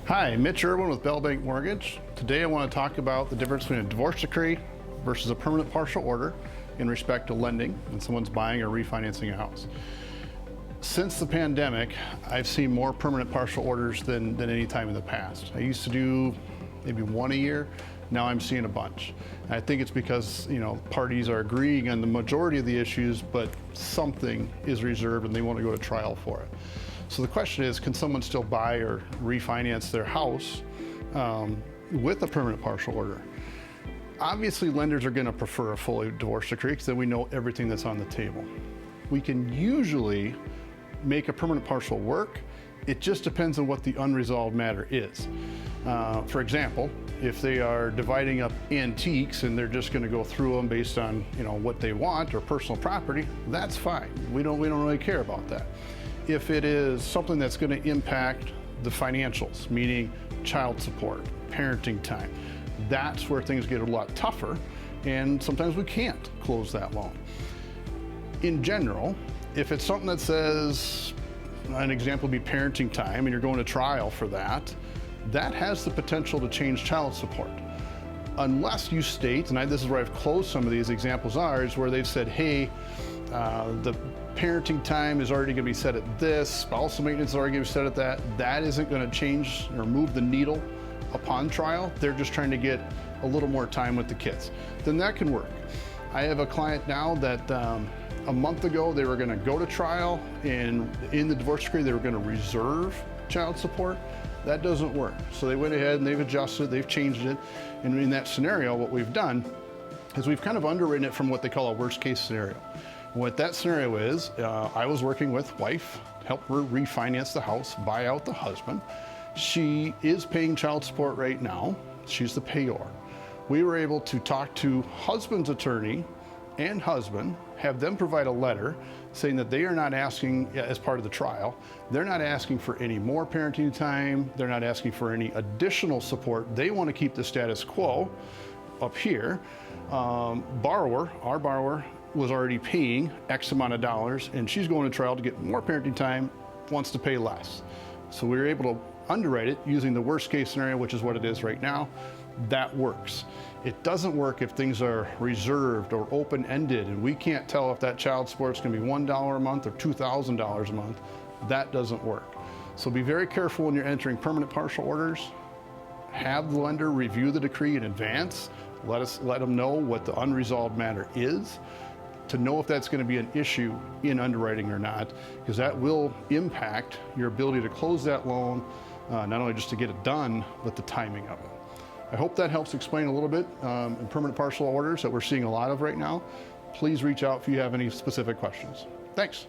Hi, Mitch Irwin with Bell Bank Mortgage. Today I want to talk about the difference between a divorce decree versus a permanent partial order in respect to lending when someone's buying or refinancing a house. Since the pandemic, I've seen more permanent partial orders than any time in the past. I used to do maybe one a year. Now I'm seeing a bunch. And I think it's because, parties are agreeing on the majority of the issues, but something is reserved and they want to go to trial for it. So the question is, can someone still buy or refinance their house with a permanent partial order? Obviously, lenders are going to prefer a fully divorce decree because then we know everything that's on the table. We can usually make a permanent partial work. It just depends on what the unresolved matter is. For example, if they are dividing up antiques and they're just going to go through them based on what they want or personal property, that's fine. We don't really care about that. If it is something that's going to impact the financials, meaning child support, parenting time, that's where things get a lot tougher, and sometimes we can't close that loan. In general, if it's something that says, an example would be parenting time, and you're going to trial for that, that has the potential to change child support. Unless you state, and this is where I've closed some of these examples is where they've said, hey, the parenting time is already going to be set at this, spousal maintenance is already going to be set at that. That isn't going to change or move the needle upon trial. They're just trying to get a little more time with the kids. Then that can work. I have a client now that a month ago they were going to go to trial, and in the divorce decree they were going to reserve child support. That doesn't work. So they went ahead and they've adjusted, they've changed it. And in that scenario, what we've done is we've kind of underwritten it from what they call a worst case scenario. What that scenario is, I was working with wife, help her refinance the house, buy out the husband. She is paying child support right now. She's the payor. We were able to talk to husband's attorney and husband, have them provide a letter saying that they are not asking, as part of the trial, they're not asking for any more parenting time, they're not asking for any additional support. They want to keep the status quo up here. Our borrower, was already paying X amount of dollars, and she's going to trial to get more parenting time, wants to pay less. So we were able to underwrite it using the worst case scenario, which is what it is right now. That works. It doesn't work if things are reserved or open-ended and we can't tell if that child support is going to be $1 a month or $2,000 a month. That doesn't work. So be very careful when you're entering permanent partial orders. Have the lender review the decree in advance. Let them know what the unresolved matter is, to know if that's going to be an issue in underwriting or not, because that will impact your ability to close that loan, not only just to get it done, but the timing of it. I hope that helps explain a little bit in permanent partial orders that we're seeing a lot of right now. Please reach out if you have any specific questions. Thanks.